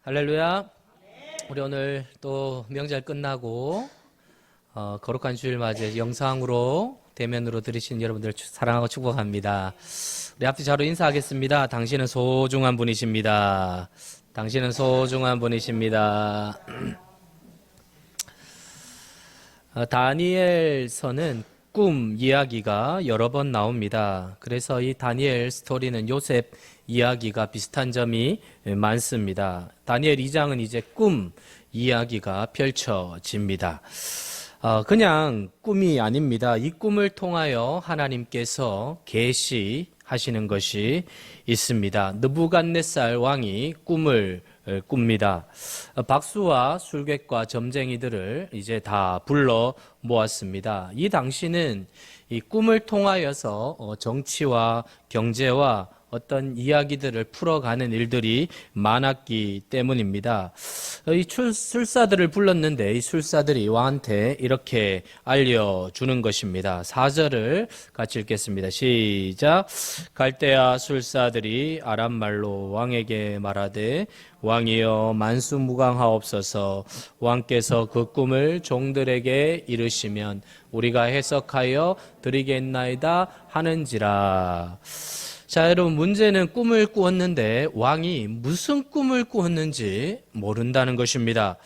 할렐루야. 우리 오늘 또 명절 끝나고 거룩한 주일 맞이해 영상으로 대면으로 들으신 여러분들 사랑하고 축복합니다. 우리 앞뒤 자로 인사하겠습니다. 당신은 소중한 분이십니다. 당신은 소중한 분이십니다. 다니엘서는 꿈 이야기가 여러 번 나옵니다. 그래서 이 다니엘 스토리는 요셉 이야기가 비슷한 점이 많습니다. 다니엘 2장은 이제 꿈 이야기가 펼쳐집니다. 그냥 꿈이 아닙니다. 이 꿈을 통하여 하나님께서 계시하시는 것이 있습니다. 느부갓네살 왕이 꿈을 꿉니다. 박수와 술객과 점쟁이들을 이제 다 불러 모았습니다. 이 당시는 이 꿈을 통하여서 정치와 경제와 어떤 이야기들을 풀어가는 일들이 많았기 때문입니다. 이 술사들을 불렀는데 이 술사들이 왕한테 이렇게 알려주는 것입니다. 4절을 같이 읽겠습니다. 시작. 갈대아 술사들이 아람말로 왕에게 말하되 왕이여 만수무강하옵소서. 왕께서 그 꿈을 종들에게 이르시면 우리가 해석하여 드리겠나이다 하는지라. 자, 여러분, 문제는 꿈을 꾸었는데 왕이 무슨 꿈을 꾸었는지 모른다는 것입니다.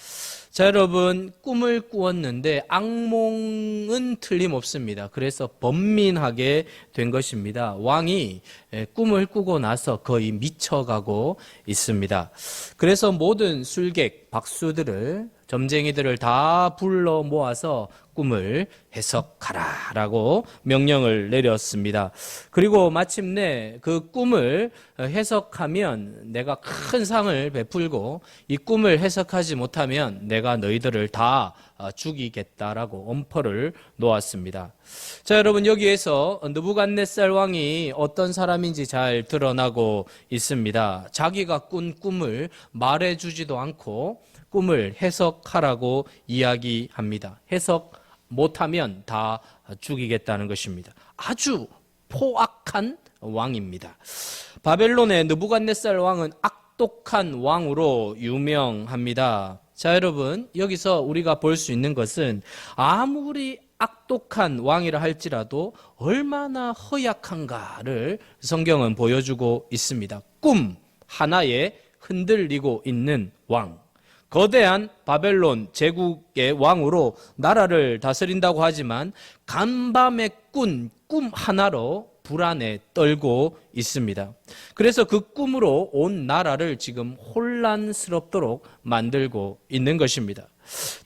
자, 여러분, 꿈을 꾸었는데 악몽은 틀림없습니다. 그래서 번민하게 된 것입니다. 왕이 꿈을 꾸고 나서 거의 미쳐가고 있습니다. 그래서 모든 술객, 박수들을, 점쟁이들을 다 불러 모아서 꿈을 해석하라 라고 명령을 내렸습니다. 그리고 마침내 그 꿈을 해석하면 내가 큰 상을 베풀고 이 꿈을 해석하지 못하면 내가 너희들을 다 죽이겠다라고 엄포를 놓았습니다. 자, 여러분, 여기에서 느부갓네살 왕이 어떤 사람인지 잘 드러나고 있습니다. 자기가 꾼 꿈을 말해주지도 않고 꿈을 해석하라고 이야기합니다. 해석 못하면 다 죽이겠다는 것입니다. 아주 포악한 왕입니다. 바벨론의 느부갓네살 왕은 악독한 왕으로 유명합니다. 자, 여러분, 여기서 우리가 볼 수 있는 것은 아무리 악독한 왕이라 할지라도 얼마나 허약한가를 성경은 보여주고 있습니다. 꿈 하나에 흔들리고 있는 왕. 거대한 바벨론 제국의 왕으로 나라를 다스린다고 하지만 간밤에 꾼 꿈 하나로 불안에 떨고 있습니다. 그래서 그 꿈으로 온 나라를 지금 혼란스럽도록 만들고 있는 것입니다.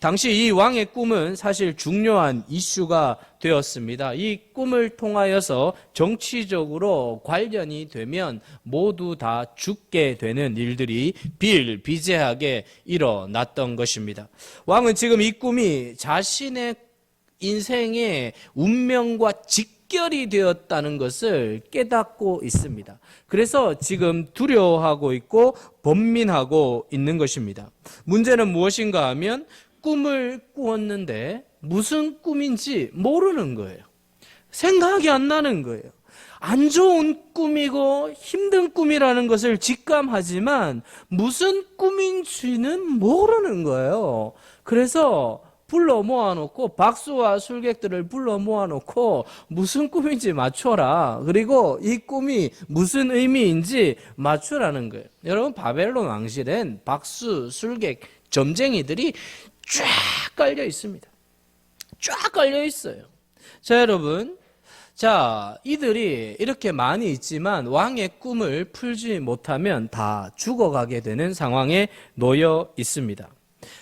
당시 이 왕의 꿈은 사실 중요한 이슈가 되었습니다. 이 꿈을 통하여서 정치적으로 관련이 되면 모두 다 죽게 되는 일들이 비일비재하게 일어났던 것입니다. 왕은 지금 이 꿈이 자신의 인생의 운명과 직결이 되었다는 것을 깨닫고 있습니다. 그래서 지금 두려워하고 있고 번민하고 있는 것입니다. 문제는 무엇인가 하면 꿈을 꾸었는데 무슨 꿈인지 모르는 거예요. 생각이 안 나는 거예요. 안 좋은 꿈이고 힘든 꿈이라는 것을 직감하지만 무슨 꿈인지는 모르는 거예요. 그래서 불러 모아놓고 박수와 술객들을 불러 모아놓고 무슨 꿈인지 맞춰라. 그리고 이 꿈이 무슨 의미인지 맞추라는 거예요. 여러분, 바벨론 왕실엔 박수, 술객, 점쟁이들이 쫙 깔려 있습니다. 쫙 깔려 있어요. 자, 여러분, 자, 이들이 이렇게 많이 있지만 왕의 꿈을 풀지 못하면 다 죽어가게 되는 상황에 놓여 있습니다.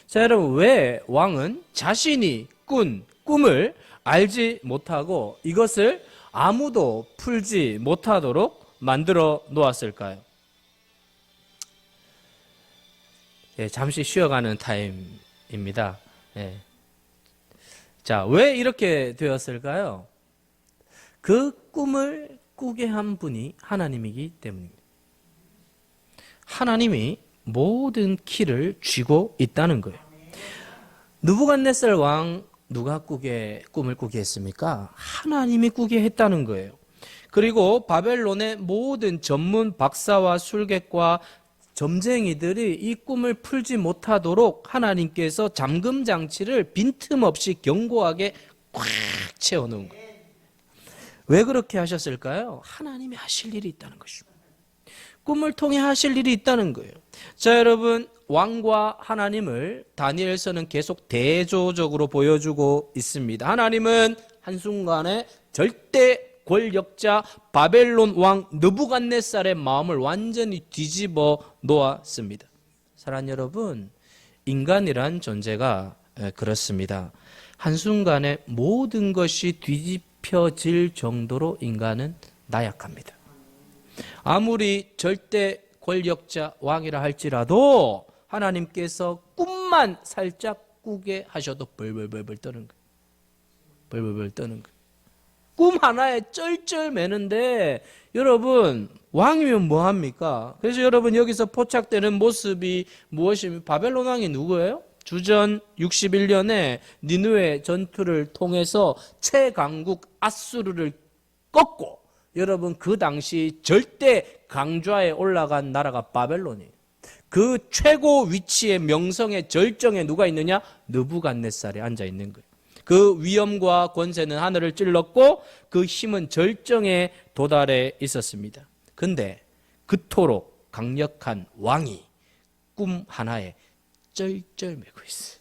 자, 여러분, 왜 왕은 자신이 꾼 꿈을 알지 못하고 이것을 아무도 풀지 못하도록 만들어 놓았을까요? 예, 잠시 쉬어가는 타임입니다. 예. 자, 왜 이렇게 되었을까요? 그 꿈을 꾸게 한 분이 하나님이기 때문입니다. 하나님이 모든 키를 쥐고 있다는 거예요. 느부갓네살 왕 누가 꿈을 꾸게 했습니까? 하나님이 꾸게 했다는 거예요. 그리고 바벨론의 모든 전문 박사와 술객과 점쟁이들이 이 꿈을 풀지 못하도록 하나님께서 잠금 장치를 빈틈없이 견고하게 꽉 채워놓은 거예요. 왜 그렇게 하셨을까요? 하나님이 하실 일이 있다는 것입니다. 꿈을 통해 하실 일이 있다는 거예요. 자, 여러분, 왕과 하나님을 다니엘서는 계속 대조적으로 보여주고 있습니다. 하나님은 한순간에 절대 권력자 바벨론 왕 느부갓네살의 마음을 완전히 뒤집어 놓았습니다. 사랑하는 여러분, 인간이란 존재가 그렇습니다. 한순간에 모든 것이 뒤집혀질 정도로 인간은 나약합니다. 아무리 절대 권력자 왕이라 할지라도 하나님께서 꿈만 살짝 꾸게 하셔도 벌벌벌 떠는 거예요. 벌벌벌 떠는 거예요. 꿈 하나에 쩔쩔매는데 여러분, 왕이면 뭐합니까? 그래서 여러분, 여기서 포착되는 모습이 무엇입니까? 바벨론 왕이 누구예요? 주전 61년에 니느웨 전투를 통해서 최강국 아수르를 꺾고, 여러분, 그 당시 절대 강좌에 올라간 나라가 바벨론이에요. 그 최고 위치의 명성의 절정에 누가 있느냐? 느부갓네살이 앉아 있는 거예요. 그 위엄과 권세는 하늘을 찔렀고 그 힘은 절정에 도달해 있었습니다. 근데 그토록 강력한 왕이 꿈 하나에 쩔쩔매고 있어요.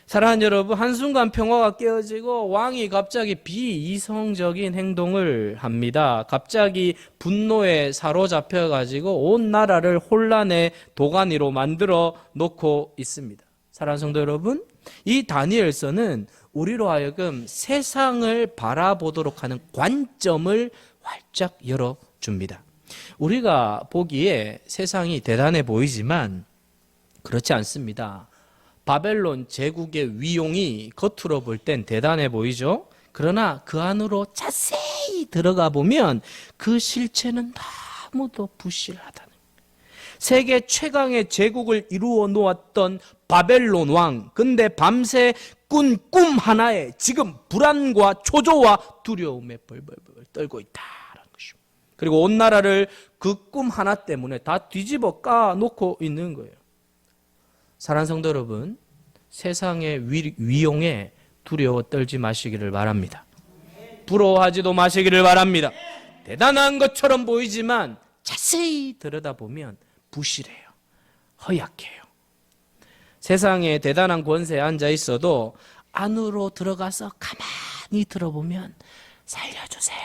사랑하는 여러분, 한순간 평화가 깨어지고 왕이 갑자기 비이성적인 행동을 합니다. 갑자기 분노에 사로잡혀가지고 온 나라를 혼란의 도가니로 만들어 놓고 있습니다. 사랑하는 성도 여러분, 이 다니엘서는 우리로 하여금 세상을 바라보도록 하는 관점을 활짝 열어줍니다. 우리가 보기에 세상이 대단해 보이지만 그렇지 않습니다. 바벨론 제국의 위용이 겉으로 볼 땐 대단해 보이죠? 그러나 그 안으로 자세히 들어가 보면 그 실체는 너무도 부실하다는 거예요. 세계 최강의 제국을 이루어 놓았던 바벨론 왕, 근데 밤새 꾼 꿈 하나에 지금 불안과 초조와 두려움에 벌벌벌 떨고 있다는 것입니다. 그리고 온 나라를 그 꿈 하나 때문에 다 뒤집어 까놓고 있는 거예요. 사랑하는 성도 여러분, 세상의 위용에 두려워 떨지 마시기를 바랍니다. 부러워하지도 마시기를 바랍니다. 대단한 것처럼 보이지만 자세히 들여다보면 부실해요. 허약해요. 세상에 대단한 권세에 앉아 있어도 안으로 들어가서 가만히 들어보면 살려주세요.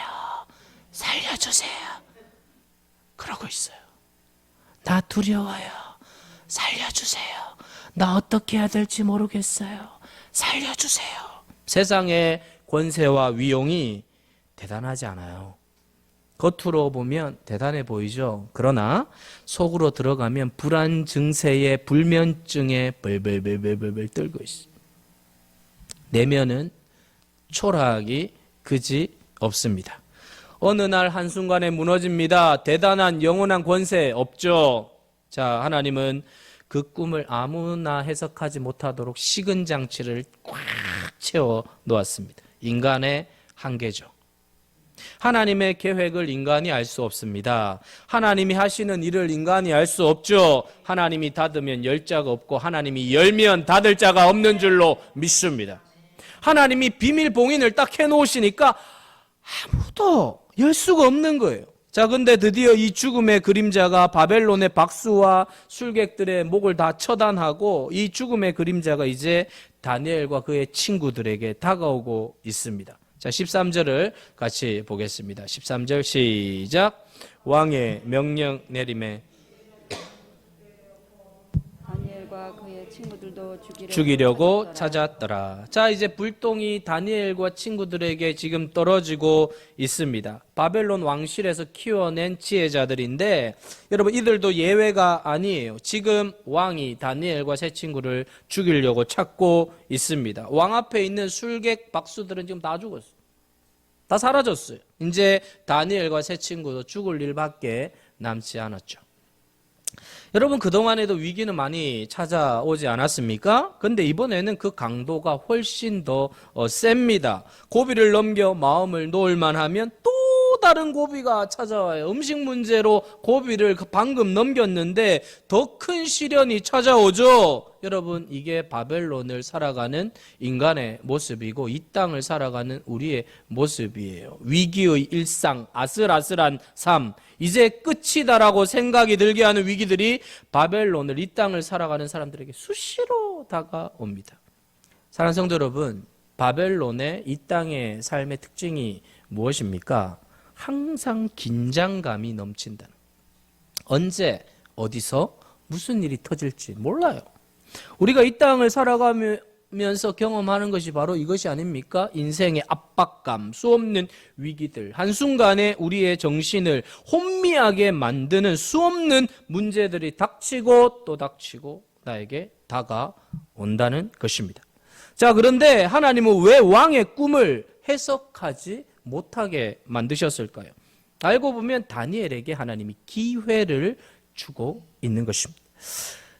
살려주세요. 그러고 있어요. 나 두려워요. 살려주세요. 나 어떻게 해야 될지 모르겠어요. 살려주세요. 세상의 권세와 위용이 대단하지 않아요. 겉으로 보면 대단해 보이죠. 그러나 속으로 들어가면 불안 증세에 불면증에 벌벌벌벌벌 떨고 있어요. 내면은 초라하기 그지 없습니다. 어느 날 한순간에 무너집니다. 대단한 영원한 권세 없죠. 자, 하나님은 그 꿈을 아무나 해석하지 못하도록 식은 장치를 꽉 채워 놓았습니다. 인간의 한계죠. 하나님의 계획을 인간이 알 수 없습니다. 하나님이 하시는 일을 인간이 알 수 없죠. 하나님이 닫으면 열 자가 없고 하나님이 열면 닫을 자가 없는 줄로 믿습니다. 하나님이 비밀 봉인을 딱 해놓으시니까 아무도 열 수가 없는 거예요. 자, 근데 드디어 이 죽음의 그림자가 바벨론의 박수와 술객들의 목을 다 처단하고 이 죽음의 그림자가 이제 다니엘과 그의 친구들에게 다가오고 있습니다. 자, 13절을 같이 보겠습니다. 13절 시작. 왕의 명령 내림에 다니엘과 그의 친구들도 죽이려고 찾았더라. 자, 이제 불똥이 다니엘과 친구들에게 지금 떨어지고 있습니다. 바벨론 왕실에서 키워낸 지혜자들인데 여러분, 이들도 예외가 아니에요. 지금 왕이 다니엘과 세 친구를 죽이려고 찾고 있습니다. 왕 앞에 있는 술객 박수들은 지금 다 죽었어요. 다 사라졌어요. 이제 다니엘과 세 친구도 죽을 일밖에 남지 않았죠. 여러분, 그동안에도 위기는 많이 찾아오지 않았습니까? 근데 이번에는 그 강도가 훨씬 더 셉니다. 고비를 넘겨 마음을 놓을만 하면 또 또 다른 고비가 찾아와요. 음식 문제로 고비를 방금 넘겼는데 더 큰 시련이 찾아오죠. 여러분, 이게 바벨론을 살아가는 인간의 모습이고 이 땅을 살아가는 우리의 모습이에요. 위기의 일상, 아슬아슬한 삶, 이제 끝이다라고 생각이 들게 하는 위기들이 바벨론을, 이 땅을 살아가는 사람들에게 수시로 다가옵니다. 사랑하는 성도 여러분, 바벨론의 이 땅의 삶의 특징이 무엇입니까? 항상 긴장감이 넘친다는. 언제, 어디서, 무슨 일이 터질지 몰라요. 우리가 이 땅을 살아가면서 경험하는 것이 바로 이것이 아닙니까? 인생의 압박감, 수없는 위기들, 한순간에 우리의 정신을 혼미하게 만드는 수없는 문제들이 닥치고 또 닥치고 나에게 다가온다는 것입니다. 자, 그런데 하나님은 왜 왕의 꿈을 해석하지 못하게 만드셨을까요? 알고 보면 다니엘에게 하나님이 기회를 주고 있는 것입니다.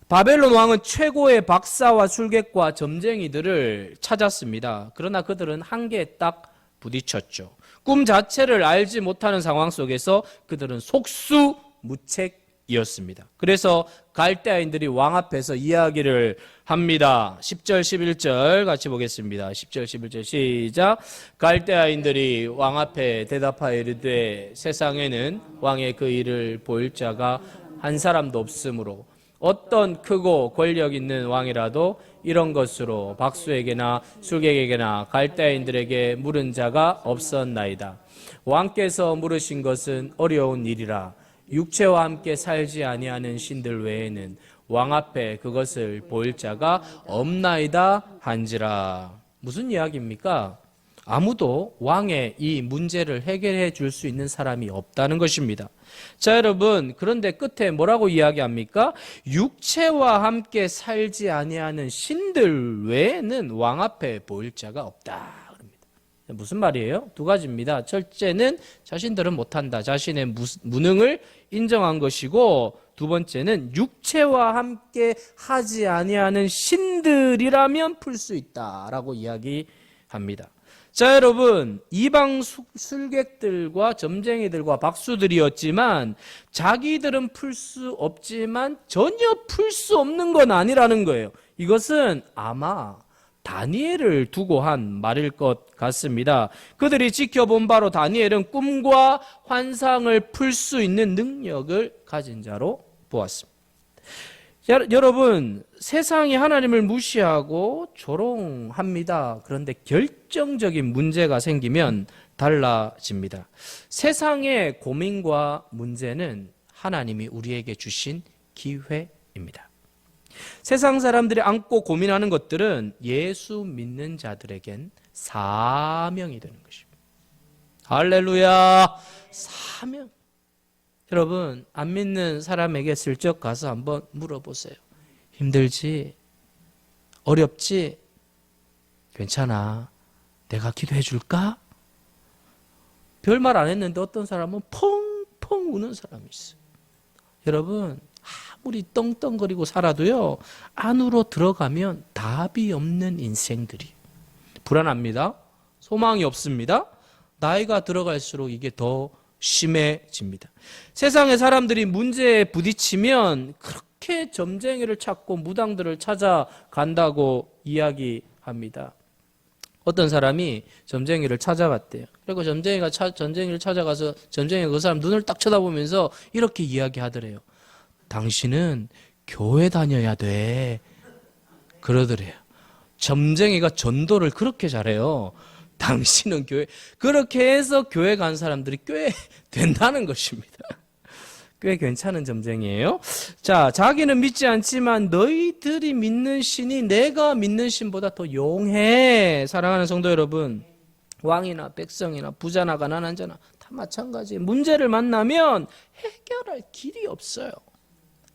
바벨론 왕은 최고의 박사와 술객과 점쟁이들을 찾았습니다. 그러나 그들은 한계에 딱 부딪혔죠. 꿈 자체를 알지 못하는 상황 속에서 그들은 속수무책이었습니다. 그래서 갈대아인들이 왕 앞에서 이야기를 합니다. 10절 11절 같이 보겠습니다. 10절 11절 시작. 갈대아인들이 왕 앞에 대답하여 이르되 세상에는 왕의 그 일을 보일 자가 한 사람도 없으므로 어떤 크고 권력 있는 왕이라도 이런 것으로 박수에게나 술객에게나 갈대아인들에게 물은 자가 없었나이다. 왕께서 물으신 것은 어려운 일이라 육체와 함께 살지 아니하는 신들 외에는 왕 앞에 그것을 보일 자가 없나이다 한지라. 무슨 이야기입니까? 아무도 왕의 이 문제를 해결해 줄 수 있는 사람이 없다는 것입니다. 자, 여러분, 그런데 끝에 뭐라고 이야기합니까? 육체와 함께 살지 아니하는 신들 외에는 왕 앞에 보일 자가 없다. 무슨 말이에요? 두 가지입니다. 첫째는 자신들은 못한다. 자신의 무능을 인정한 것이고, 두 번째는 육체와 함께 하지 아니하는 신들이라면 풀 수 있다라고 이야기합니다. 자, 여러분, 이방 술객들과 점쟁이들과 박수들이었지만 자기들은 풀 수 없지만 전혀 풀 수 없는 건 아니라는 거예요. 이것은 아마 다니엘을 두고 한 말일 것 같습니다. 그들이 지켜본 바로 다니엘은 꿈과 환상을 풀 수 있는 능력을 가진 자로 보았습니다. 여러분, 세상이 하나님을 무시하고 조롱합니다. 그런데 결정적인 문제가 생기면 달라집니다. 세상의 고민과 문제는 하나님이 우리에게 주신 기회입니다. 세상 사람들이 안고 고민하는 것들은 예수 믿는 자들에겐 사명이 되는 것입니다. 할렐루야! 사명. 여러분, 안 믿는 사람에게 슬쩍 가서 한번 물어보세요. 힘들지? 어렵지? 괜찮아. 내가 기도해 줄까? 별말 안 했는데 어떤 사람은 펑펑 우는 사람이 있어요. 여러분, 아무리 떵떵거리고 살아도요, 안으로 들어가면 답이 없는 인생들이 불안합니다. 소망이 없습니다. 나이가 들어갈수록 이게 더 심해집니다. 세상의 사람들이 문제에 부딪히면 그렇게 점쟁이를 찾고 무당들을 찾아간다고 이야기합니다. 어떤 사람이 점쟁이를 찾아갔대요. 그리고 점쟁이를 찾아가서 점쟁이가 그 사람 눈을 딱 쳐다보면서 이렇게 이야기하더래요. 당신은 교회 다녀야 돼. 그러더래요. 점쟁이가 전도를 그렇게 잘해요. 당신은 교회, 그렇게 해서 교회 간 사람들이 꽤 된다는 것입니다. 꽤 괜찮은 점쟁이에요. 자, 자기는 믿지 않지만 너희들이 믿는 신이 내가 믿는 신보다 더 용해. 사랑하는 성도 여러분, 왕이나 백성이나 부자나 가난한 자나 다 마찬가지예요. 문제를 만나면 해결할 길이 없어요.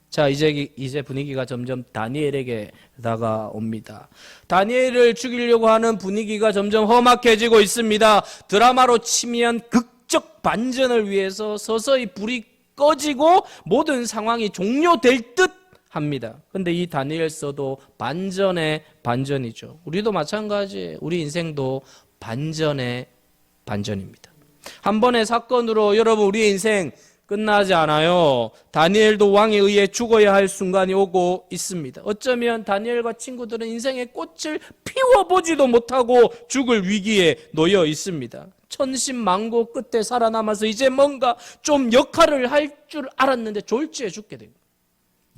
자, 이제 분위기가 점점 다니엘에게 다가옵니다. 다니엘을 죽이려고 하는 분위기가 점점 험악해지고 있습니다. 드라마로 치면 극적 반전을 위해서 서서히 불이 꺼지고 모든 상황이 종료될 듯 합니다. 그런데 이 다니엘서도 반전의 반전이죠. 우리도 마찬가지예요. 우리 인생도 반전의 반전입니다. 한 번의 사건으로 여러분 우리의 인생 끝나지 않아요. 다니엘도 왕에 의해 죽어야 할 순간이 오고 있습니다. 어쩌면 다니엘과 친구들은 인생의 꽃을 피워보지도 못하고 죽을 위기에 놓여 있습니다. 천신만고 끝에 살아남아서 이제 뭔가 좀 역할을 할 줄 알았는데 졸지에 죽게 됩니다.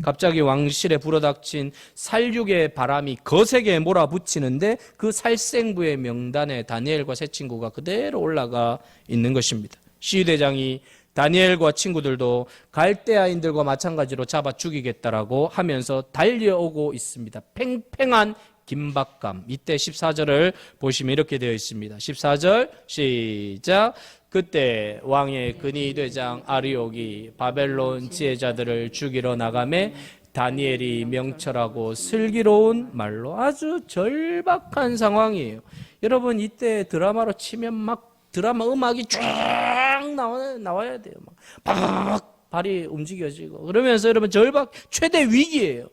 갑자기 왕실에 불어닥친 살육의 바람이 거세게 몰아붙이는데 그 살생부의 명단에 다니엘과 세 친구가 그대로 올라가 있는 것입니다. 시위대장이 다니엘과 친구들도 갈대아인들과 마찬가지로 잡아 죽이겠다라고 하면서 달려오고 있습니다. 팽팽한 긴박감. 이때 14절을 보시면 이렇게 되어 있습니다. 14절 시작. 그때 왕의 근위대장 아리옥이 바벨론 지혜자들을 죽이러 나가매 다니엘이 명철하고 슬기로운 말로 아주 절박한 상황이에요. 여러분 이때 드라마로 치면 막 드라마 음악이 쫙 나와야 돼요. 막 발이 움직여지고 그러면서 여러분 절박 최대 위기예요.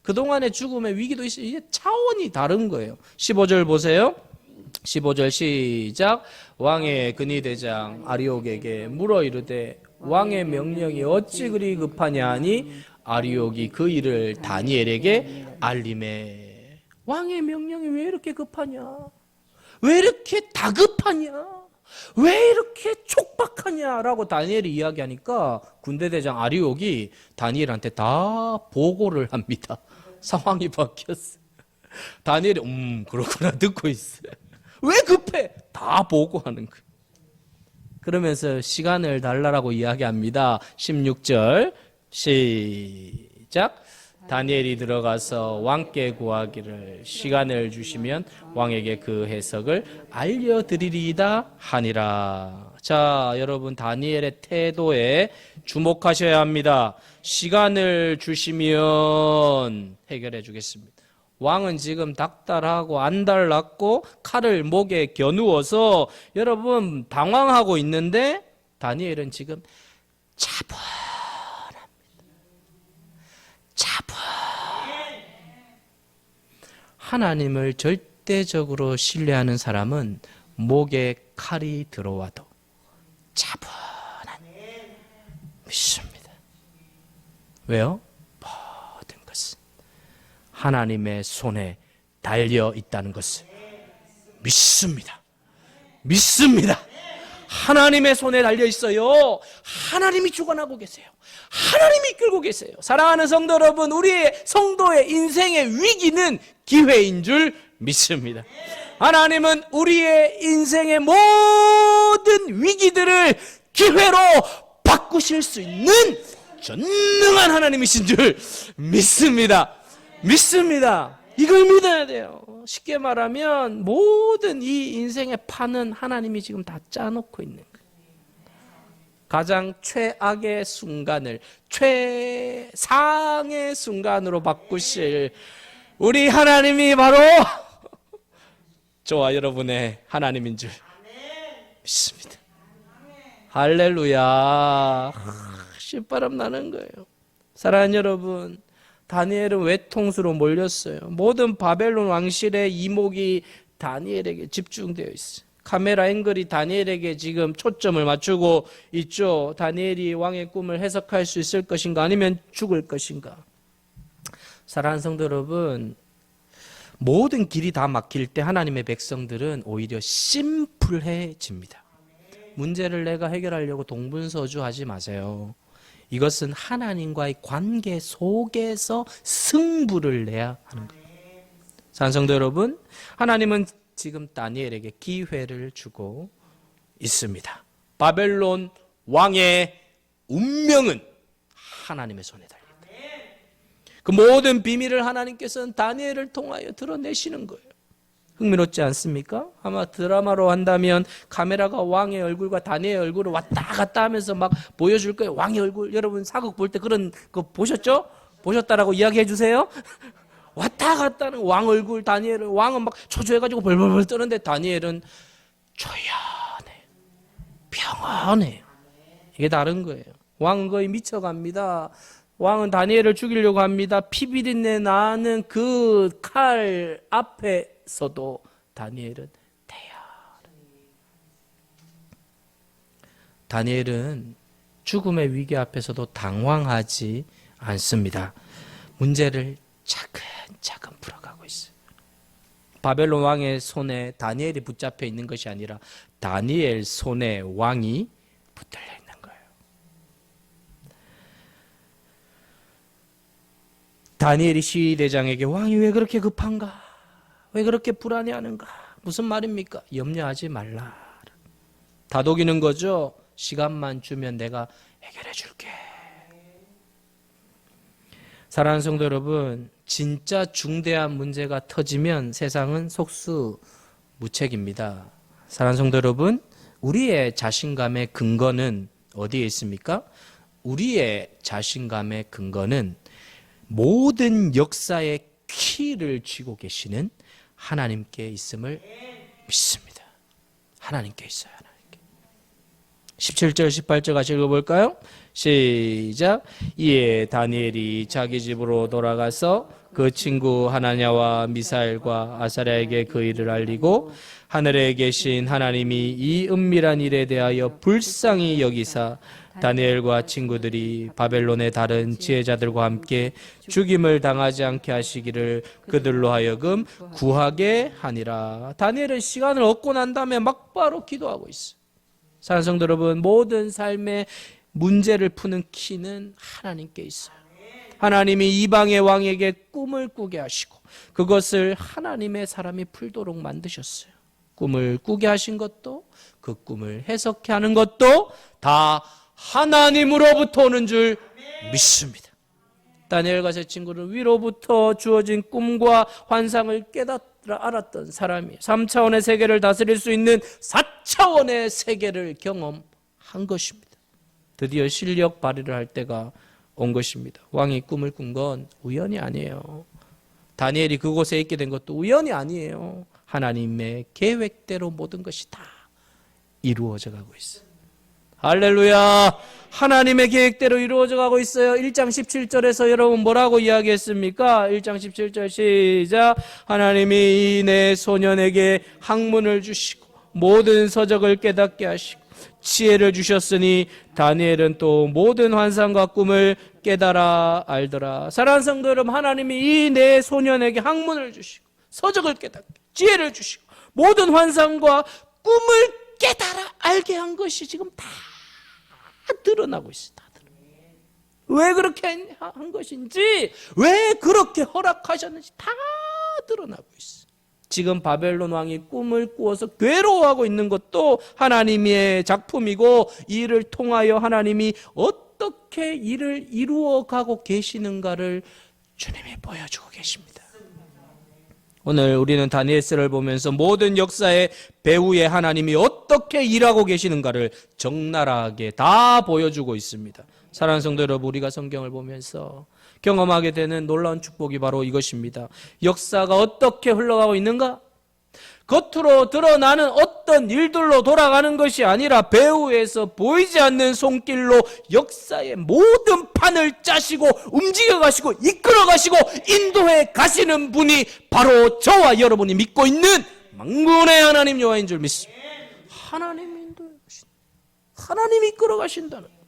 그동안의 죽음의 위기도 있어요. 이게 차원이 다른 거예요. 15절 보세요. 15절 시작. 왕의 근위대장 아리옥에게 물어 이르되 왕의 명령이 어찌 그리 급하냐 하니 아리옥이 그 일을 다니엘에게 알림해. 왕의 명령이 왜 이렇게 급하냐? 왜 이렇게 다급하냐? 왜 이렇게 촉박하냐라고 다니엘이 이야기하니까 군대대장 아리옥이 다니엘한테 다 보고를 합니다. 상황이 바뀌었어요. 다니엘이 그렇구나 듣고 있어요. 왜 급해? 다 보고하는 거예요. 그러면서 시간을 달라라고 이야기합니다. 16절 시작. 다니엘이 들어가서 왕께 구하기를 시간을 주시면 왕에게 그 해석을 알려드리리이다 하니라. 자, 여러분 다니엘의 태도에 주목하셔야 합니다. 시간을 주시면 해결해 주겠습니다. 왕은 지금 닥달하고 안달났고 칼을 목에 겨누어서 여러분 방황하고 있는데 다니엘은 지금 하나님을 절대적으로 신뢰하는 사람은 목에 칼이 들어와도 차분한 믿습니다. 왜요? 모든 것은 하나님의 손에 달려 있다는 것을 믿습니다. 믿습니다. 하나님의 손에 달려 있어요. 하나님이 주관하고 계세요. 하나님이 이끌고 계세요. 사랑하는 성도 여러분, 우리의 성도의 인생의 위기는 기회인 줄 믿습니다. 하나님은 우리의 인생의 모든 위기들을 기회로 바꾸실 수 있는 전능한 하나님이신 줄 믿습니다. 믿습니다. 이걸 믿어야 돼요. 쉽게 말하면 모든 이 인생의 판은 하나님이 지금 다 짜놓고 있는 거예요. 가장 최악의 순간을 최상의 순간으로 바꾸실 우리 하나님이 바로 저와 여러분의 하나님인 줄 믿습니다. 할렐루야. 신바람 나는 거예요. 사랑하는 여러분, 다니엘은 외통수로 몰렸어요. 모든 바벨론 왕실의 이목이 다니엘에게 집중되어 있어요. 카메라 앵글이 다니엘에게 지금 초점을 맞추고 있죠. 다니엘이 왕의 꿈을 해석할 수 있을 것인가 아니면 죽을 것인가. 사랑하는 성도 여러분, 모든 길이 다 막힐 때 하나님의 백성들은 오히려 심플해집니다. 문제를 내가 해결하려고 동분서주하지 마세요. 이것은 하나님과의 관계 속에서 승부를 내야 하는 거예요. 사랑하는 성도 여러분, 하나님은 지금 다니엘에게 기회를 주고 있습니다. 바벨론 왕의 운명은 하나님의 손에 달린다. 그 모든 비밀을 하나님께서는 다니엘을 통하여 드러내시는 거예요. 흥미롭지 않습니까? 아마 드라마로 한다면 카메라가 왕의 얼굴과 다니엘의 얼굴을 왔다 갔다 하면서 막 보여줄 거예요. 왕의 얼굴, 여러분 사극 볼 때 그런 거 보셨죠? 보셨다라고 이야기해 주세요. 왔다 갔다 하는 왕 얼굴, 다니엘은 왕은 막 초조해가지고 벌벌벌 떠는데 다니엘은 조연해, 평온해요. 이게 다른 거예요. 왕은 거의 미쳐갑니다. 왕은 다니엘을 죽이려고 합니다. 피비린내 나는 그 칼 앞에서도 다니엘은 태연. 다니엘은 죽음의 위기 앞에서도 당황하지 않습니다. 문제를 차근차근 풀어가고 있어요. 바벨론 왕의 손에 다니엘이 붙잡혀 있는 것이 아니라 다니엘 손에 왕이 붙들려 있는 거예요. 다니엘이 시위대장에게 왕이 왜 그렇게 급한가? 왜 그렇게 불안해하는가? 무슨 말입니까? 염려하지 말라. 다독이는 거죠. 시간만 주면 내가 해결해 줄게. 사랑하는 성도 여러분, 진짜 중대한 문제가 터지면 세상은 속수무책입니다. 사랑하는 성도 여러분, 우리의 자신감의 근거는 어디에 있습니까? 우리의 자신감의 근거는 모든 역사의 키를 쥐고 계시는 하나님께 있음을 믿습니다. 하나님께 있어요. 하나님께. 17절 18절 같이 읽어볼까요? 시작. 이에 다니엘이 자기 집으로 돌아가서 그 친구 하나냐와 미사엘과 아사랴에게 그 일을 알리고 하늘에 계신 하나님이 이 은밀한 일에 대하여 불쌍히 여기사 다니엘과 친구들이 바벨론의 다른 지혜자들과 함께 죽임을 당하지 않게 하시기를 그들로 하여금 구하게 하니라. 다니엘은 시간을 얻고 난 다음에 막바로 기도하고 있어요. 사랑하는 성도 여러분, 모든 삶의 문제를 푸는 키는 하나님께 있어요. 하나님이 이방의 왕에게 꿈을 꾸게 하시고 그것을 하나님의 사람이 풀도록 만드셨어요. 꿈을 꾸게 하신 것도 그 꿈을 해석해 하는 것도 다 하나님으로부터 오는 줄 믿습니다. 다니엘과 제 친구는 위로부터 주어진 꿈과 환상을 깨닫 알았던 사람이 3차원의 세계를 다스릴 수 있는 4차원의 세계를 경험한 것입니다. 드디어 실력 발휘를 할 때가 온 것입니다. 왕이 꿈을 꾼 건 우연이 아니에요. 다니엘이 그곳에 있게 된 것도 우연이 아니에요. 하나님의 계획대로 모든 것이 다 이루어져 가고 있어요. 할렐루야. 하나님의 계획대로 이루어져 가고 있어요. 1장 17절에서 여러분 뭐라고 이야기했습니까? 1장 17절 시작. 하나님이 내 소년에게 학문을 주시고 모든 서적을 깨닫게 하시고 지혜를 주셨으니 다니엘은 또 모든 환상과 꿈을 깨달아 알더라. 사랑하는 성도 여러분, 하나님이 이 내 소년에게 학문을 주시고 서적을 깨닫게 지혜를 주시고 모든 환상과 꿈을 깨달아 알게 한 것이 지금 다 드러나고 있어. 다 드러나. 왜 그렇게 한 것인지, 왜 그렇게 허락하셨는지 다 드러나고 있어. 지금 바벨론 왕이 꿈을 꾸어서 괴로워하고 있는 것도 하나님의 작품이고 이를 통하여 하나님이 어떻게 일을 이루어가고 계시는가를 주님이 보여주고 계십니다. 오늘 우리는 다니엘서를 보면서 모든 역사의 배후에 하나님이 어떻게 일하고 계시는가를 적나라하게 다 보여주고 있습니다. 사랑하는 성도 여러분, 우리가 성경을 보면서 경험하게 되는 놀라운 축복이 바로 이것입니다. 역사가 어떻게 흘러가고 있는가? 겉으로 드러나는 어떤 일들로 돌아가는 것이 아니라 배후에서 보이지 않는 손길로 역사의 모든 판을 짜시고 움직여 가시고 이끌어 가시고 인도해 가시는 분이 바로 저와 여러분이 믿고 있는 만군의 하나님 여호와인 줄 믿습니다. 하나님이 인도해 가신다. 하나님이 이끌어 가신다는,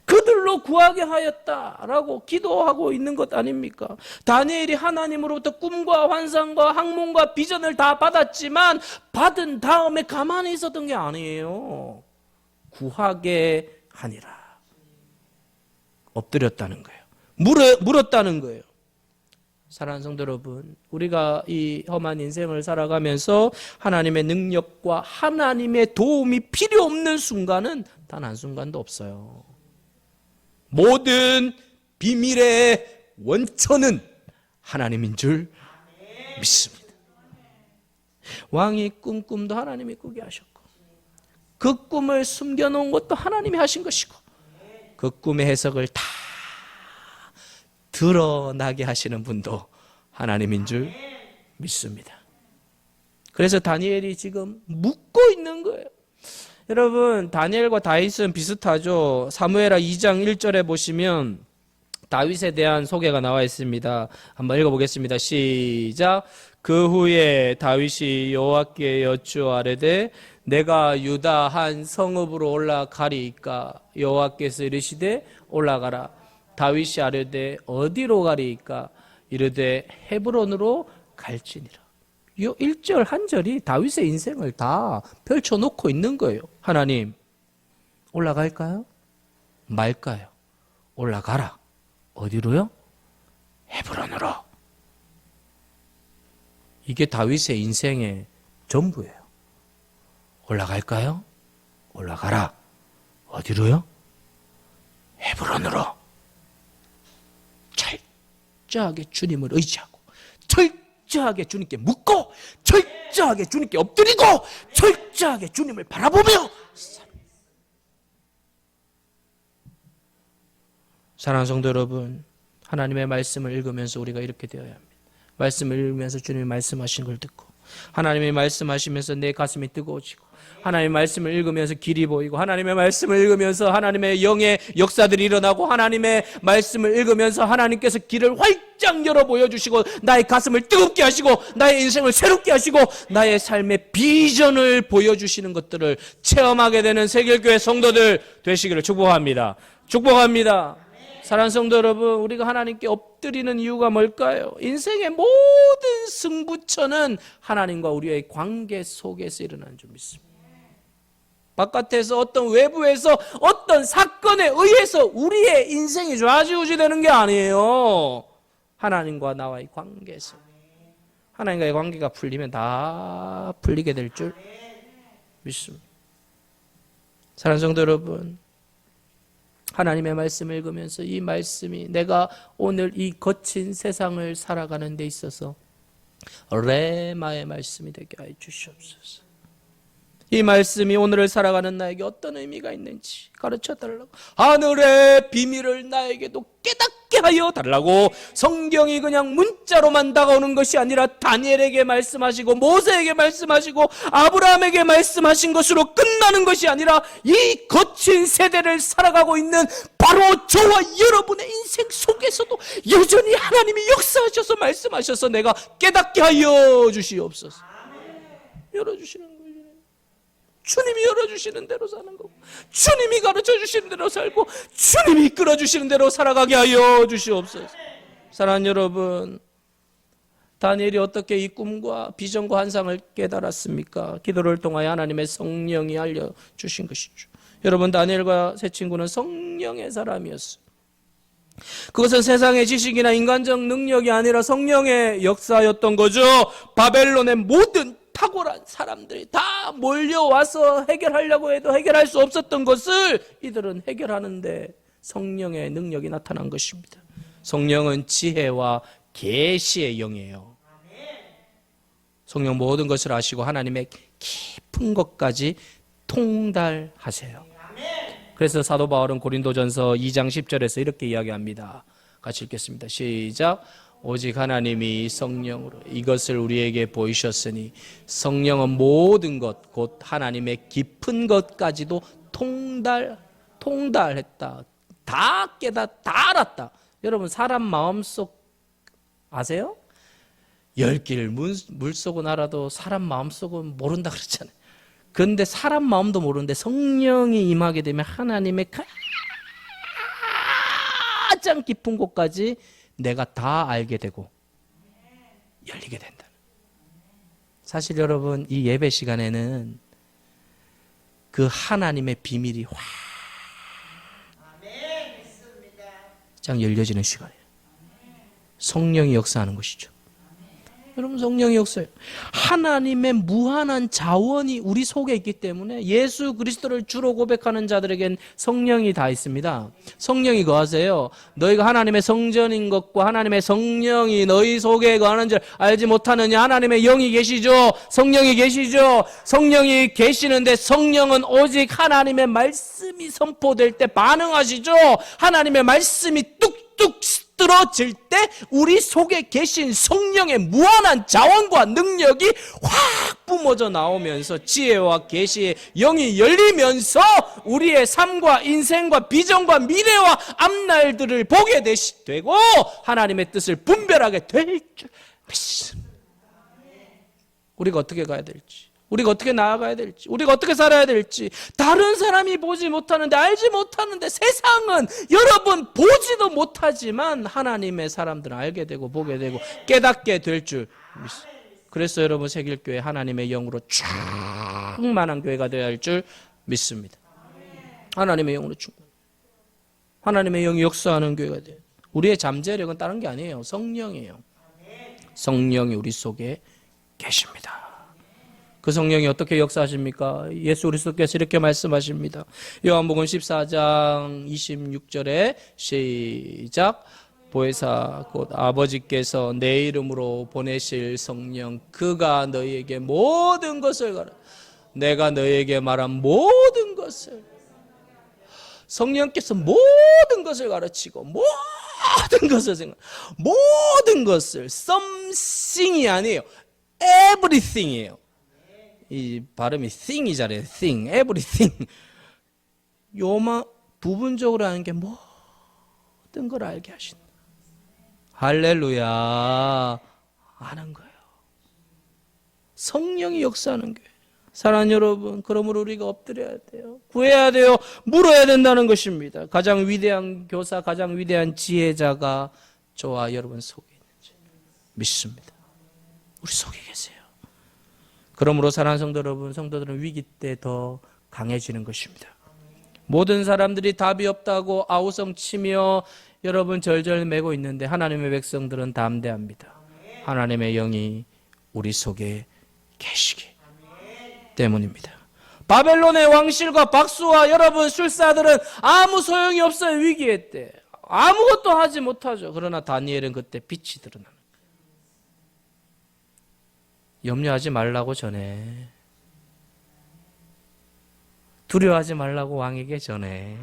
그들로 구하게 하였다라고 기도하고 있는 것 아닙니까? 다니엘이 하나님으로부터 꿈과 환상과 학문과 비전을 다 받았지만 받은 다음에 가만히 있었던 게 아니에요. 구하게 하니라. 엎드렸다는 거예요. 물었다는 거예요. 사랑하는 성도 여러분, 우리가 이 험한 인생을 살아가면서 하나님의 능력과 하나님의 도움이 필요 없는 순간은 단 한순간도 없어요. 모든 비밀의 원천은 하나님인 줄 믿습니다. 왕이 꾼 꿈도 하나님이 꾸게 하셨고 그 꿈을 숨겨놓은 것도 하나님이 하신 것이고 그 꿈의 해석을 다 드러나게 하시는 분도 하나님인 줄 믿습니다. 그래서 다니엘이 지금 묻고 있는 거예요. 여러분, 다니엘과 다윗은 비슷하죠. 사무엘하 2장 1절에 보시면 다윗에 대한 소개가 나와 있습니다. 한번 읽어보겠습니다. 시작. 그 후에 다윗이 여호와께 여쭈아뢰되 내가 유다 한 성읍으로 올라가리이까? 여호와께서 이르시되 올라가라. 다윗이 아뢰되 어디로 가리이까? 이르되 헤브론으로 갈지니라. 이 1절 한 절이 다윗의 인생을 다 펼쳐놓고 있는 거예요. 하나님, 올라갈까요? 말까요? 올라가라. 어디로요? 헤브론으로. 이게 다윗의 인생의 전부예요. 올라갈까요? 올라가라. 어디로요? 헤브론으로. 철저하게 주님을 의지하고, 철저하게 주님께 묻고, 철저하게 주님께 엎드리고, 철저하게 주님을 바라보며. 사랑하는 성도 여러분, 하나님의 말씀을 읽으면서 우리가 이렇게 되어야 합니다. 말씀을 읽으면서 주님이 말씀하신 걸 듣고, 하나님이 말씀하시면서 내 가슴이 뜨거워지고, 하나님의 말씀을 읽으면서 길이 보이고, 하나님의 말씀을 읽으면서 하나님의 영의 역사들이 일어나고, 하나님의 말씀을 읽으면서 하나님께서 길을 활짝 열어 보여주시고, 나의 가슴을 뜨겁게 하시고, 나의 인생을 새롭게 하시고, 나의 삶의 비전을 보여주시는 것들을 체험하게 되는 세계교회 성도들 되시기를 축복합니다. 축복합니다. 사랑하는 성도 여러분, 우리가 하나님께 엎드리는 이유가 뭘까요? 인생의 모든 승부처는 하나님과 우리의 관계 속에서 일어나는 줄 믿습니다. 바깥에서 어떤 외부에서 어떤 사건에 의해서 우리의 인생이 좌지우지되는 게 아니에요. 하나님과 나와의 관계에서. 하나님과의 관계가 풀리면 다 풀리게 될 줄 믿습니다. 사랑하는 성도 여러분, 하나님의 말씀을 읽으면서 이 말씀이 내가 오늘 이 거친 세상을 살아가는 데 있어서 레마의 말씀이 되게 하여 주시옵소서. 이 말씀이 오늘을 살아가는 나에게 어떤 의미가 있는지 가르쳐 달라고, 하늘의 비밀을 나에게도 깨닫게 하여 달라고. 성경이 그냥 문자로만 다가오는 것이 아니라 다니엘에게 말씀하시고, 모세에게 말씀하시고, 아브라함에게 말씀하신 것으로 끝나는 것이 아니라 이 거친 세대를 살아가고 있는 바로 저와 여러분의 인생 속에서도 여전히 하나님이 역사하셔서 말씀하셔서 내가 깨닫게 하여 주시옵소서. 열어주시는 거예요. 주님이 열어주시는 대로 사는 거고, 주님이 가르쳐주시는 대로 살고, 주님이 이끌어주시는 대로 살아가게 하여 주시옵소서. 사랑하는 여러분, 다니엘이 어떻게 이 꿈과 비전과 환상을 깨달았습니까? 기도를 통하여 하나님의 성령이 알려주신 것이죠. 여러분, 다니엘과 세 친구는 성령의 사람이었어요. 그것은 세상의 지식이나 인간적 능력이 아니라 성령의 역사였던 거죠. 바벨론의 모든 탁월한 사람들이 다 몰려와서 해결하려고 해도 해결할 수 없었던 것을 이들은 해결하는데 성령의 능력이 나타난 것입니다. 성령은 지혜와 계시의 영이에요. 성령 모든 것을 아시고 하나님의 깊은 것까지 통달하세요. 그래서 사도 바울은 고린도전서 2장 10절에서 이렇게 이야기합니다. 같이 읽겠습니다. 시작. 오직 하나님이 성령으로 이것을 우리에게 보이셨으니 성령은 모든 것 곧 하나님의 깊은 것까지도 통달했다. 다 다 알았다. 여러분, 사람 마음속 아세요? 10길 물속은 알아도 사람 마음속은 모른다 그랬잖아요. 그런데 사람 마음도 모르는데 성령이 임하게 되면 하나님의 가장 깊은 곳까지 내가 다 알게 되고 열리게 된다. 사실 여러분, 이 예배 시간에는 그 하나님의 비밀이 확 열려지는 시간이에요. 성령이 역사하는 것이죠. 여러분, 성령이 역사해요. 하나님의 무한한 자원이 우리 속에 있기 때문에 예수 그리스도를 주로 고백하는 자들에겐 성령이 다 있습니다. 성령이 거하세요. 너희가 하나님의 성전인 것과 하나님의 성령이 너희 속에 거하는 줄 알지 못하느냐. 하나님의 영이 계시죠. 성령이 계시죠. 성령이 계시는데 성령은 오직 하나님의 말씀이 선포될 때 반응하시죠. 하나님의 말씀이 뚝뚝 들어질 때 우리 속에 계신 성령의 무한한 자원과 능력이 확 뿜어져 나오면서 지혜와 계시의 영이 열리면서 우리의 삶과 인생과 비전과 미래와 앞날들을 보게 되고 하나님의 뜻을 분별하게 될 줄 믿습니다. 우리가 어떻게 가야 될지, 우리가 어떻게 나아가야 될지, 우리가 어떻게 살아야 될지 다른 사람이 보지 못하는데, 알지 못하는데, 세상은 여러분 보지도 못하지만 하나님의 사람들은 알게 되고 보게 되고 깨닫게 될 줄 믿습니다. 그래서 여러분 새길교회 하나님의 영으로 충만한 교회가 되어야 할 줄 믿습니다. 하나님의 영으로 충만, 하나님의 영이 역사하는 교회가 돼요. 우리의 잠재력은 다른 게 아니에요. 성령이에요. 성령이 우리 속에 계십니다. 그 성령이 어떻게 역사하십니까? 예수 그리스도께서 이렇게 말씀하십니다. 요한복음 14장 26절에 시작. 보혜사 곧 아버지께서 내 이름으로 보내실 성령, 그가 너희에게 모든 것을 가르쳐, 내가 너희에게 말한 모든 것을, 성령께서 모든 것을 가르치고 모든 것을 생각, 모든 것을, something이 아니에요, everything이에요. 이 발음이 thing이 잘해요. thing, everything. 요만 부분적으로 하는 게 모든 걸 알게 하신다. 할렐루야. 아는 거예요. 성령이 역사하는 거예요. 사랑하는 여러분, 그러므로 우리가 엎드려야 돼요. 구해야 돼요. 물어야 된다는 것입니다. 가장 위대한 교사, 가장 위대한 지혜자가 저와 여러분 속에 있는지 믿습니다. 우리 속에 계세요. 그러므로 사랑하는 성도 여러분, 성도들은 위기 때 더 강해지는 것입니다. 모든 사람들이 답이 없다고 아우성 치며 여러분 절절 매고 있는데, 하나님의 백성들은 담대합니다. 하나님의 영이 우리 속에 계시기 때문입니다. 바벨론의 왕실과 박수와 여러분 술사들은 아무 소용이 없어요. 위기의 때 아무것도 하지 못하죠. 그러나 다니엘은 그때 빛이 드러나는 거예요. 염려하지 말라고 전해, 두려워하지 말라고 왕에게 전해.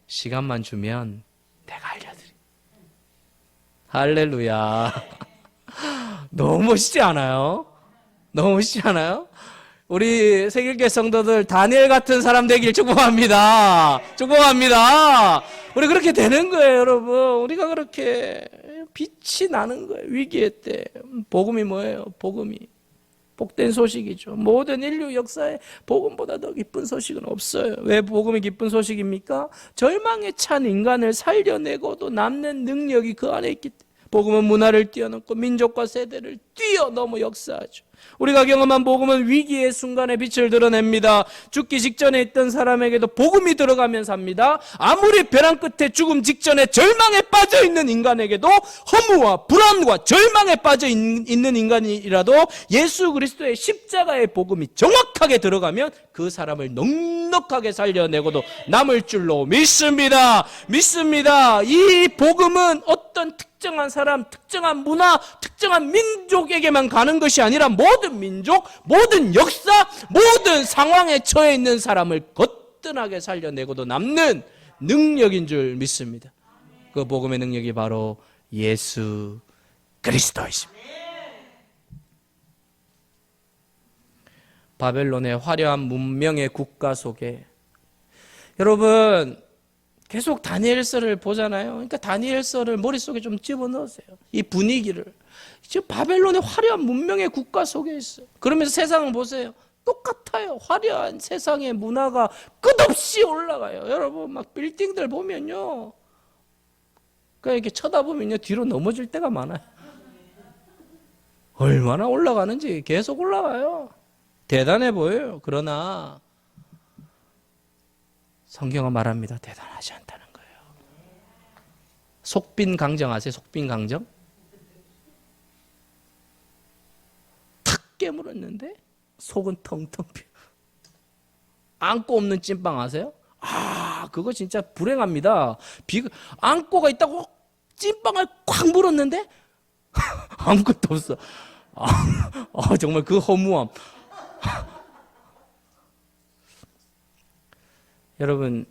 시간만 주면 내가 알려드리. 할렐루야. 너무 멋있지 않아요? 너무 멋있지 않아요? 우리 새길교회 성도들 다니엘 같은 사람 되길 축복합니다. 축복합니다. 우리 그렇게 되는 거예요, 여러분. 우리가 그렇게 빛이 나는 거예요. 위기의 때. 복음이 뭐예요? 복음이 복된 소식이죠. 모든 인류 역사에 복음보다 더 기쁜 소식은 없어요. 왜 복음이 기쁜 소식입니까? 절망에 찬 인간을 살려내고도 남는 능력이 그 안에 있기 때문에. 복음은 문화를 뛰어넘고 민족과 세대를 뛰어넘어 역사하죠. 우리가 경험한 복음은 위기의 순간에 빛을 드러냅니다. 죽기 직전에 있던 사람에게도 복음이 들어가면 삽니다. 아무리 벼랑 끝에 죽음 직전에 절망에 빠져 있는 인간에게도, 허무와 불안과 절망에 빠져 있는 인간이라도 예수 그리스도의 십자가의 복음이 정확하게 들어가면 그 사람을 넉넉하게 살려내고도 남을 줄로 믿습니다. 믿습니다. 이 복음은 어떤 특정한 사람, 특정한 문화, 특정한 민족에게만 가는 것이 아니라 모든 민족, 모든 역사, 모든 상황에 처해 있는 사람을 거뜬하게 살려내고도 남는 능력인 줄 믿습니다. 그 복음의 능력이 바로 예수 그리스도이십니다. 바벨론의 화려한 문명의 국가 속에 여러분 계속 다니엘서를 보잖아요. 그러니까 다니엘서를 머릿속에 좀 집어넣으세요. 이 분위기를. 지금 바벨론의 화려한 문명의 국가 속에 있어요. 그러면서 세상을 보세요. 똑같아요. 화려한 세상의 문화가 끝없이 올라가요. 여러분 막 빌딩들 보면요, 그러니까 이렇게 쳐다보면요 뒤로 넘어질 때가 많아요. 얼마나 올라가는지 계속 올라가요. 대단해 보여요. 그러나 성경은 말합니다. 대단하지 않다는 거예요. 속빈 강정 아세요? 속빈 강정? 탁 깨물었는데 속은 텅텅 비어. 안고 없는 찐빵 아세요? 아, 그거 진짜 불행합니다. 안고가 있다고 찐빵을 콱 물었는데 아무것도 없어. 정말 그 허무함. 여러분,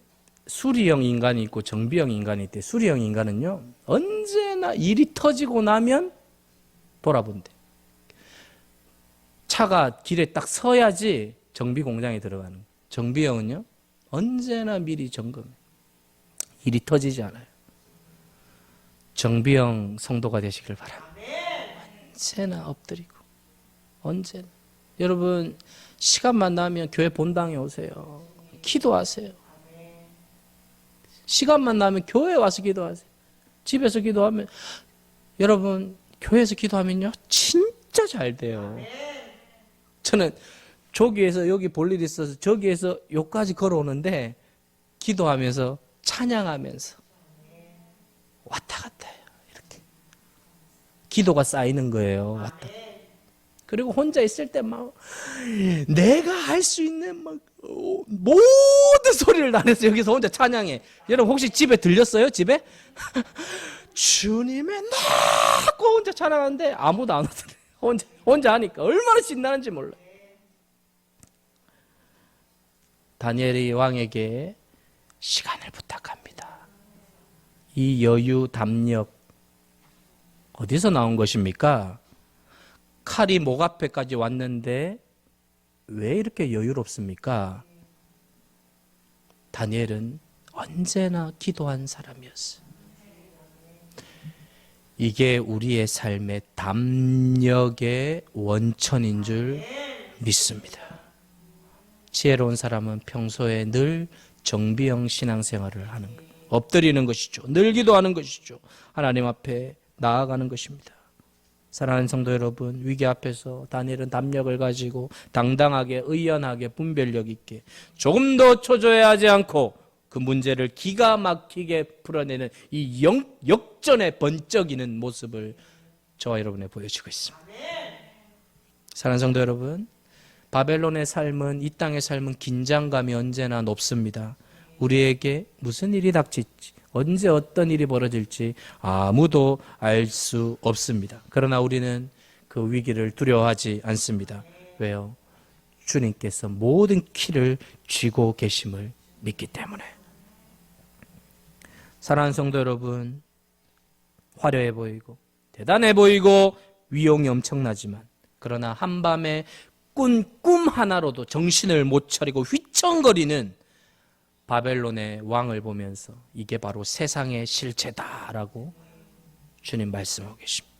수리형 인간이 있고 정비형 인간이 있대. 수리형 인간은요, 언제나 일이 터지고 나면 돌아본대. 차가 길에 딱 서야지 정비 공장에 들어가는 거예요. 정비형은요, 언제나 미리 점검해. 일이 터지지 않아요. 정비형 성도가 되시길 바랍니다. 언제나 엎드리고 언제나. 여러분 시간만 나면 교회 본당에 오세요. 기도하세요. 시간만 나면 교회에 와서 기도하세요. 집에서 기도하면 여러분 교회에서 기도하면요 진짜 잘 돼요. 저는 저기에서 여기 볼 일이 있어서 저기에서 여기까지 걸어오는데 기도하면서 찬양하면서 왔다 갔다 해요. 이렇게 기도가 쌓이는 거예요. 왔다. 그리고 혼자 있을 때 막 내가 할 수 있는 막 모든 소리를 다 내서 여기서 혼자 찬양해. 여러분 혹시 집에 들렸어요? 집에? 주님의 나고 혼자 찬양하는데 아무도 안 오더래. 혼자 하니까 얼마나 신나는지 몰라. 다니엘이 왕에게 시간을 부탁합니다. 이 여유, 담력 어디서 나온 것입니까? 칼이 목 앞에까지 왔는데 왜 이렇게 여유롭습니까? 다니엘은 언제나 기도한 사람이었어요. 이게 우리의 삶의 담력의 원천인 줄 믿습니다. 지혜로운 사람은 평소에 늘 정비형 신앙생활을 하는 거예요. 엎드리는 것이죠. 늘 기도하는 것이죠. 하나님 앞에 나아가는 것입니다. 사랑하는 성도 여러분, 위기 앞에서 다니엘은 담력을 가지고 당당하게 의연하게 분별력 있게 조금도 초조해하지 않고 그 문제를 기가 막히게 풀어내는 이 역전의 번쩍이는 모습을 저와 여러분에 보여주고 있습니다. 사랑하는 성도 여러분, 바벨론의 삶은 이 땅의 삶은 긴장감이 언제나 높습니다. 우리에게 무슨 일이 닥칠지 언제 어떤 일이 벌어질지 아무도 알 수 없습니다. 그러나 우리는 그 위기를 두려워하지 않습니다. 왜요? 주님께서 모든 키를 쥐고 계심을 믿기 때문에. 사랑하는 성도 여러분, 화려해 보이고 대단해 보이고 위용이 엄청나지만 그러나 한밤에 꿈 하나로도 정신을 못 차리고 휘청거리는 바벨론의 왕을 보면서 이게 바로 세상의 실체다라고 주님 말씀하고 계십니다.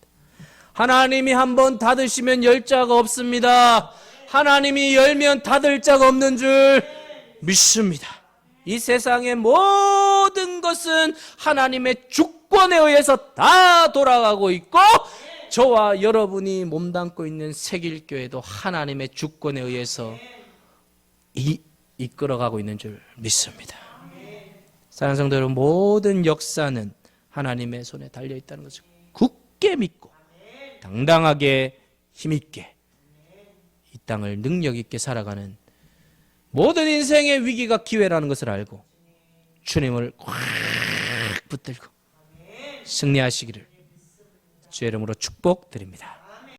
하나님이 한번 닫으시면 열 자가 없습니다. 하나님이 열면 닫을 자가 없는 줄 믿습니다. 이 세상의 모든 것은 하나님의 주권에 의해서 다 돌아가고 있고 저와 여러분이 몸담고 있는 세길교회도 하나님의 주권에 의해서 이끌어가고 있는 줄 믿습니다. 사랑하는 성도 여러분, 모든 역사는 하나님의 손에 달려있다는 것을 굳게 믿고 당당하게 힘있게 이 땅을 능력있게 살아가는 모든 인생의 위기가 기회라는 것을 알고 주님을 꽉 붙들고 승리하시기를 주의 이름으로 축복드립니다.